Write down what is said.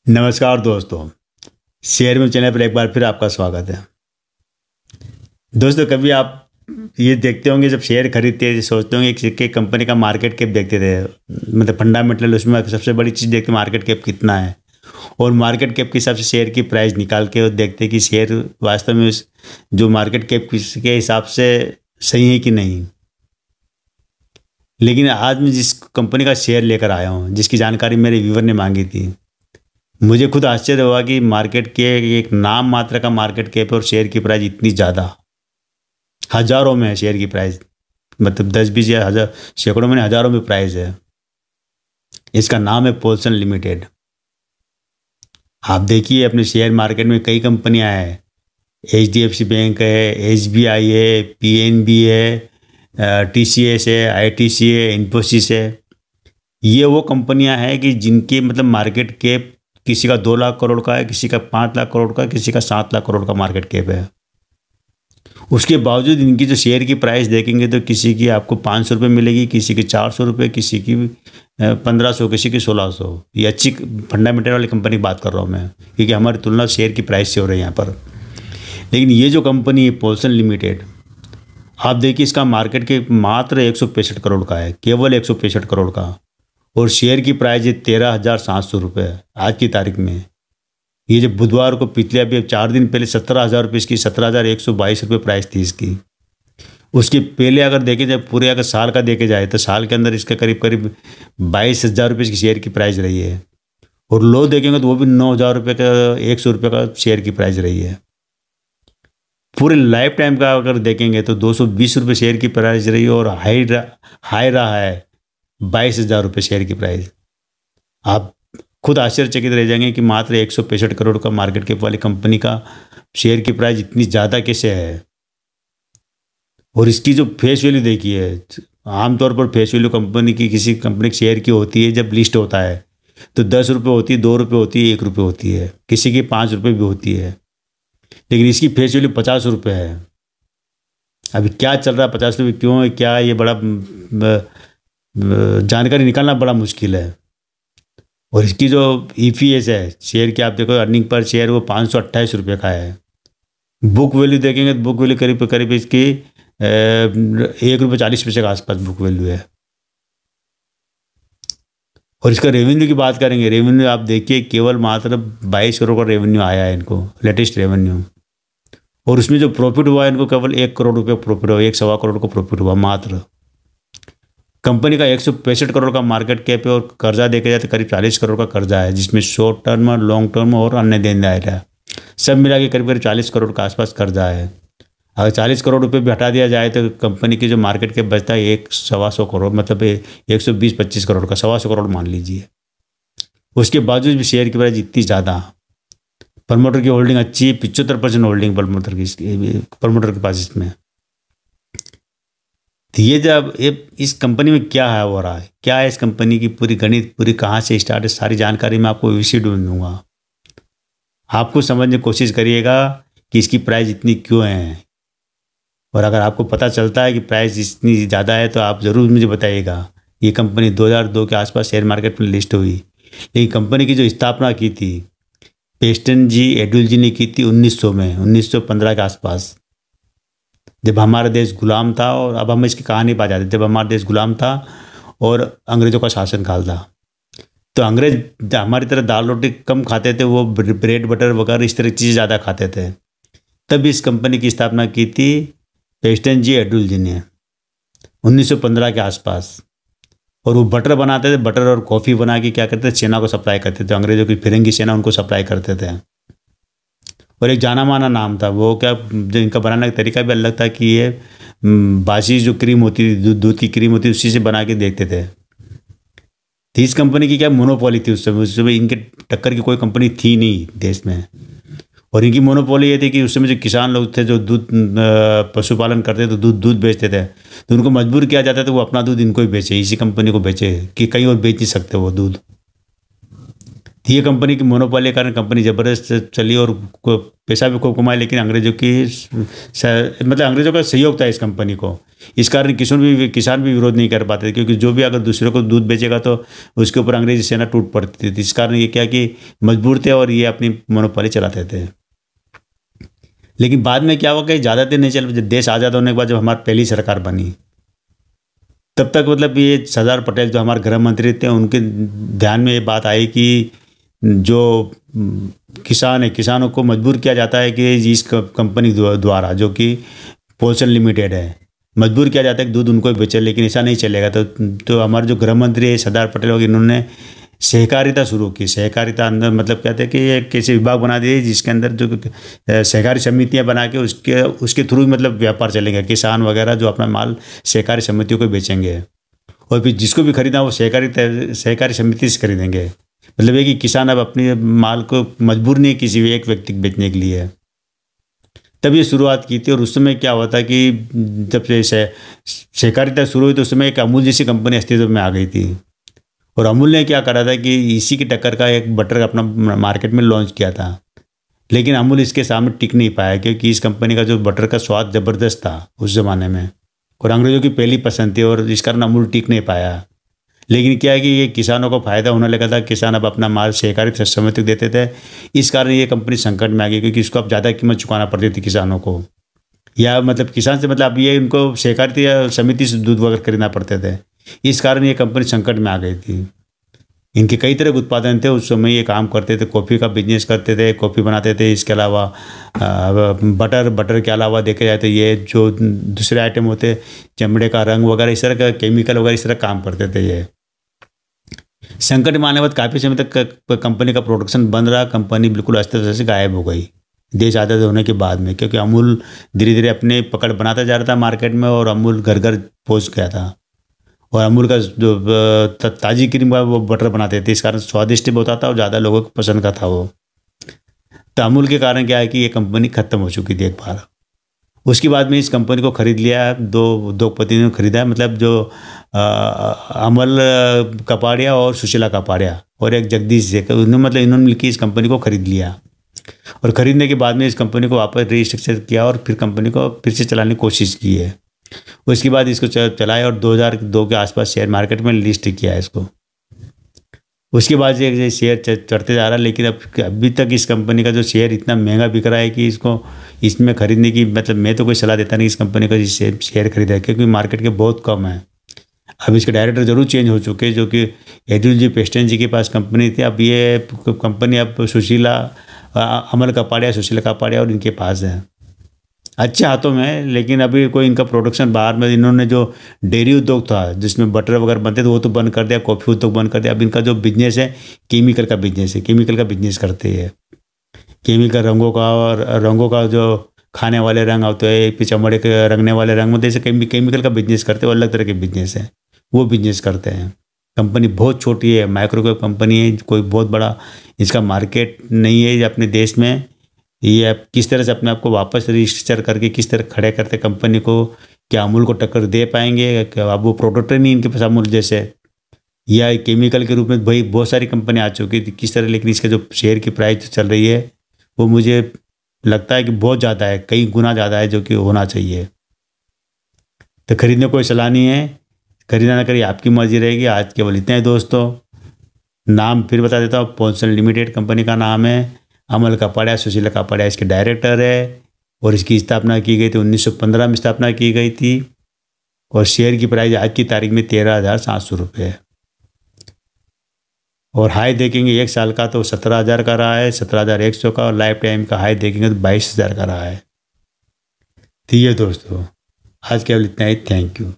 नमस्कार दोस्तों, शेयर में चैनल पर एक बार फिर आपका स्वागत है। दोस्तों, कभी आप ये देखते होंगे जब शेयर खरीदते हैं सोचते होंगे कि कंपनी का मार्केट कैप देखते थे, मतलब फंडामेंटल उसमें सबसे बड़ी चीज़ देखते मार्केट कैप कितना है और मार्केट कैप के हिसाब से शेयर की प्राइस निकाल के और देखते हैं कि शेयर वास्तव में उस जो मार्केट कैप के हिसाब से सही है कि नहीं। लेकिन आज मैं जिस कंपनी का शेयर लेकर आया हूँ, जिसकी जानकारी मेरे व्यूवर ने मांगी थी, मुझे खुद आश्चर्य हुआ कि मार्केट के एक नाम मात्र का मार्केट कैप और शेयर की प्राइस इतनी ज़्यादा हज़ारों में है। शेयर की प्राइस मतलब 10-20 या हज़ार सैकड़ों में हज़ारों में प्राइस है। इसका नाम है पोल्सन लिमिटेड। आप देखिए अपने शेयर मार्केट में कई कंपनियां हैं, HDFC बैंक है, SBI है, PNB है, TCS है, ITC है, इन्फोसिस है। ये वो कंपनियां हैं कि जिनके मतलब मार्केट कैप किसी का 2 लाख करोड़ का है, किसी का 5 लाख करोड़ का, किसी का 7 लाख करोड़ का मार्केट कैप है। उसके बावजूद इनकी जो शेयर की प्राइस देखेंगे तो किसी की आपको 500 रुपये मिलेगी, किसी की 400 रुपये, किसी की 1500, किसी की 1600। ये अच्छी फंडामेंटल वाली कंपनी की बात कर रहा हूँ मैं, क्योंकि हमारी तुलना शेयर की प्राइस से हो रही है यहाँ पर। लेकिन ये जो कंपनी है पोल्सन लिमिटेड, आप देखिए इसका मार्केट के मात्र 165 करोड़ का है, केवल 165 करोड़ का, और शेयर की प्राइस है 13,700 रुपये आज की तारीख में। ये जब बुधवार को पिछले अभी 4 दिन पहले 17,000 रुपये इसकी 17,122 रुपये प्राइस थी इसकी। उसके पहले अगर देखे जाए पूरे अगर साल का देखे जाए तो साल के अंदर इसका करीब 22,000 रुपये इसकी शेयर की प्राइस रही है, और लो देखेंगे तो वो भी 9,000 रुपये का 100 रुपये का शेयर की प्राइस रही है। पूरे लाइफ टाइम का अगर देखेंगे तो 220 रुपये शेयर की प्राइस रही है, और हाई रहा है 22,000 रुपये शेयर की प्राइस। आप खुद आश्चर्यचकित रह जाएंगे कि मात्र 165 करोड़ का मार्केट कैप वाली कंपनी का शेयर की प्राइस इतनी ज़्यादा कैसे है। और इसकी जो फेस वैल्यू देखिए, आमतौर पर फेस वैल्यू कंपनी की किसी कंपनी के शेयर की होती है जब लिस्ट होता है तो 10 रुपये होती है, 2 रुपये होती है, 1 रुपये होती है, किसी की 5 रुपये भी होती है। लेकिन इसकी फेस वैल्यू 50 रुपये है। अभी क्या चल रहा है, 50 रुपये क्यों है, क्या ये बड़ा जानकारी निकालना बड़ा मुश्किल है। और इसकी जो EPS है शेयर की, आप देखो अर्निंग पर शेयर, वो 528 रुपये का है। बुक वैल्यू देखेंगे तो बुक वैल्यू करीब इसकी 1 रुपये 40 पैसे के आसपास बुक वैल्यू है। और इसका रेवेन्यू की बात करेंगे, रेवेन्यू आप देखिए केवल मात्र 22 करोड़ का रेवेन्यू आया है इनको, लेटेस्ट रेवेन्यू। और उसमें जो प्रॉफिट हुआ है इनको केवल 1 करोड़ रुपये प्रॉफिट हुआ, 1 सवा करोड़ का प्रॉफिट हुआ मात्र। कंपनी का 165 करोड़ का मार्केट कैप है, और कर्जा देखा जाए तो करीब 40 करोड़ का कर्जा है, जिसमें शॉर्ट टर्म, लॉन्ग टर्म और अन्य देनदार है। सब मिला के करीब 40 करोड़ के आसपास कर्जा है। अगर 40 करोड़ रुपये भी हटा दिया जाए तो कंपनी की जो मार्केट कैप बचता है 100-125 करोड़, मतलब 120-25 करोड़ का, 125 करोड़ मान लीजिए। उसके बावजूद भी शेयर की प्राइस इतनी ज़्यादा। प्रमोटर की होल्डिंग अच्छी है, 75% होल्डिंग प्रमोटर के पास इसमें। तो ये जब इस कंपनी में क्या है हो रहा है, क्या है इस कंपनी की पूरी गणित, पूरी कहाँ से स्टार्ट है, सारी जानकारी मैं आपको विषय ढूंढ दूंगा। आपको समझने की कोशिश करिएगा कि इसकी प्राइस इतनी क्यों है, और अगर आपको पता चलता है कि प्राइस इतनी ज़्यादा है तो आप ज़रूर मुझे बताइएगा। ये कंपनी 2002 के आसपास शेयर मार्केट में लिस्ट हुई, लेकिन कंपनी की जो स्थापना की थी पेस्टन जी एडुल जी ने की थी 1900 में, 1915 के आसपास, जब हमारा देश गुलाम था। और अब हम इसकी कहानी पा जाते, जब हमारा देश गुलाम था और अंग्रेज़ों का शासनकाल था, तो अंग्रेज हमारी तरह दाल रोटी कम खाते थे, वो ब्रेड बटर वगैरह इस तरह की चीज़ें ज़्यादा खाते थे। तब इस कंपनी की स्थापना की थी पेस्टन जी एडुल जी ने 1915 के आसपास। और वो बटर बनाते थे, बटर और कॉफ़ी बना के क्या करते थे, सेना को सप्लाई करते थे, अंग्रेज़ों की फिरंगी सेना उनको सप्लाई करते थे। और एक जाना माना नाम था वो, क्या जो इनका बनाने का तरीका भी अलग था कि ये बासी जो क्रीम होती थी, दूध की क्रीम होती थी, उसी से बना के देखते थे। तो इस कंपनी की क्या मोनोपोली थी उस समय इनके टक्कर की कोई कंपनी थी नहीं देश में। और इनकी मोनोपोली ये थी कि उस समय जो किसान लोग थे जो दूध पशुपालन करते थे, तो दूध बेचते थे, तो उनको मजबूर किया जाता था वो अपना दूध इनको ही बेचे, इसी कंपनी को बेचे, कि कहीं और बेच नहीं सकते वो दूध। ये कंपनी की मोनोपोली के कारण कंपनी ज़बरदस्त चली और पैसा भी खूब कमाया, लेकिन अंग्रेजों की मतलब अंग्रेजों का सहयोग था इस कंपनी को। इस कारण किसान भी विरोध नहीं कर पाते, क्योंकि जो भी अगर दूसरे को दूध बेचेगा तो उसके ऊपर अंग्रेजी सेना टूट पड़ती थी। इस कारण ये क्या कि मजबूर थे और ये अपनी मोनोपोली चलाते थे। लेकिन बाद में क्या हुआ कि ज़्यादा दिन नहीं चल, देश आज़ाद होने के बाद जब हमारी पहली सरकार बनी, तब तक मतलब ये सरदार पटेल जो हमारे गृह मंत्री थे, उनके ध्यान में ये बात आई कि जो किसान है, किसानों को मजबूर किया जाता है कि इस कंपनी द्वारा, जो कि पोल्सन लिमिटेड है, मजबूर किया जाता है कि दूध उनको बेचे, लेकिन ऐसा नहीं चलेगा। तो हमारे जो गृह मंत्री है सरदार पटेल वगैरह, इन्होंने सहकारिता शुरू की। सहकारिता अंदर मतलब कहते हैं कि ये कैसे विभाग बना दिए जिसके अंदर जो सहकारी समितियां बना के उसके थ्रू मतलब व्यापार चलेंगे। किसान वगैरह जो अपना माल सहकारी समितियों को बेचेंगे, और फिर जिसको भी खरीदना वो सहकारी समिति से खरीदेंगे। मतलब ये कि किसान अब अपने माल को मजबूर नहीं किसी भी एक व्यक्ति को बेचने के लिए। तब ये शुरुआत की थी। और उस समय क्या हुआ था कि जब से सहकारिता शुरू हुई तो उस समय एक अमूल जैसी कंपनी अस्तित्व में आ गई थी। और अमूल ने क्या करा था कि इसी की टक्कर का एक बटर अपना मार्केट में लॉन्च किया था, लेकिन अमूल इसके सामने टिक नहीं पाया, क्योंकि इस कंपनी का जो बटर का स्वाद ज़बरदस्त था उस ज़माने में, और अंग्रेज़ों की पहली पसंद थी, और इस कारण अमूल टिक नहीं पाया। लेकिन क्या है कि ये किसानों को फ़ायदा होने लगा था, किसान अब अपना माल सहकारी समिति को देते थे। इस कारण ये कंपनी संकट में आ गई, क्योंकि इसको अब ज़्यादा कीमत चुकाना पड़ती थी किसानों को, या मतलब किसान से मतलब अब ये इनको सहकारी समिति से दूध वगैरह खरीदना पड़ते थे। इस कारण ये कंपनी संकट में आ गई थी। इनके कई तरह के उत्पादन थे उस समय, ये काम करते थे, कॉफ़ी का बिजनेस करते थे, कॉफ़ी बनाते थे। इसके अलावा बटर के अलावा देखे जाए तो ये जो दूसरे आइटम होते, चमड़े का रंग वगैरह, इस तरह का केमिकल वगैरह, इस तरह काम करते थे। ये संकट में आने के बाद काफ़ी समय तक कंपनी का प्रोडक्शन बंद रहा। कंपनी बिल्कुल अस्तित्व से गायब हो गई देश आज़ाद होने के बाद में, क्योंकि अमूल धीरे धीरे अपने पकड़ बनाता जा रहा था मार्केट में, और अमूल घर घर पहुँच गया था। और अमूल का जो ताजी क्रीम का वो बटर बनाते थे, इस कारण स्वादिष्ट भी होता था और ज़्यादा लोगों को पसंद का था वो। तो अमूल के कारण क्या है कि ये कंपनी ख़त्म हो चुकी थी एक बार। उसके बाद में इस कंपनी को खरीद लिया, दो पति ने खरीदा, मतलब जो अमल कपाड़िया और सुशीला कपाड़िया और एक जगदीश जी, मतलब इन्होंने मिलकर इस कंपनी को खरीद लिया। और ख़रीदने के बाद में इस कंपनी को वापस रीस्ट्रक्चर किया और फिर कंपनी को फिर से चलाने की कोशिश की है। उसके बाद इसको चलाया और 2002 के आसपास शेयर मार्केट में लिस्ट किया है इसको। उसके बाद ये शेयर चढ़ते जा रहा है, लेकिन अब अभी तक इस कंपनी का जो शेयर इतना महंगा बिक रहा है कि इसको इसमें खरीदने की मतलब मैं तो कोई सलाह देता नहीं इस कंपनी का शेयर खरीदा है, क्योंकि मार्केट के बहुत कम है। अब इसके डायरेक्टर जरूर चेंज हो चुके हैं, जो कि एजुल जी पेस्टन जी के पास कंपनी थी। अब ये कंपनी अब सुशीला अमल कपाड़िया, सुशीला कपाड़िया और इनके पास है, अच्छे हाथों में है। लेकिन अभी कोई इनका प्रोडक्शन बाहर में, इन्होंने जो डेयरी उद्योग था जिसमें बटर वगैरह बनते थे वो तो बंद कर दिया, कॉफ़ी उद्योग बंद कर दिया। अब इनका जो बिजनेस है केमिकल का बिजनेस है, केमिकल का बिजनेस करते हैं। केमिकल रंगों का जो खाने वाले रंग होते हैं, फिर चमड़े के रंगने वाले रंग में, जैसे केमिकल का बिजनेस करते हैं, अलग तरह के बिजनेस है, वो बिजनेस करते हैं। कंपनी बहुत छोटी है, माइक्रोवेव कंपनी है, कोई बहुत बड़ा इसका मार्केट नहीं है अपने देश में। ये आप किस तरह से अपने आप को वापस रजिस्टर करके किस तरह खड़े करते कंपनी को, क्या अमूल को टक्कर दे पाएंगे? क्या अब वो प्रोडक्ट नहीं इनके पास अमूल जैसे, या केमिकल के रूप में भाई बहुत सारी कंपनी आ चुकी थी किस तरह। लेकिन इसका जो शेयर की प्राइस चल रही है वो मुझे लगता है कि बहुत ज़्यादा है, कई गुना ज़्यादा है जो कि होना चाहिए। तो खरीदने कोई सलाह नहीं है, खरीदना ना करिए, आपकी मर्जी रहेगी। आज केवल इतना ही दोस्तों। नाम फिर बता देता हूँ, पोल्सन लिमिटेड कंपनी का नाम है। अमल कपाड़िया, सुशीला कपाड़िया इसके डायरेक्टर है, और इसकी स्थापना की गई थी 1915 में स्थापना की गई थी। और शेयर की प्राइस आज की तारीख में 13,700 रुपये है। और हाई देखेंगे एक साल का तो 17,000 का रहा है, 17,100 का, और लाइफ टाइम का हाई देखेंगे तो 22,000 का रहा है। तो ये दोस्तों आज केवल इतना ही। Thank you.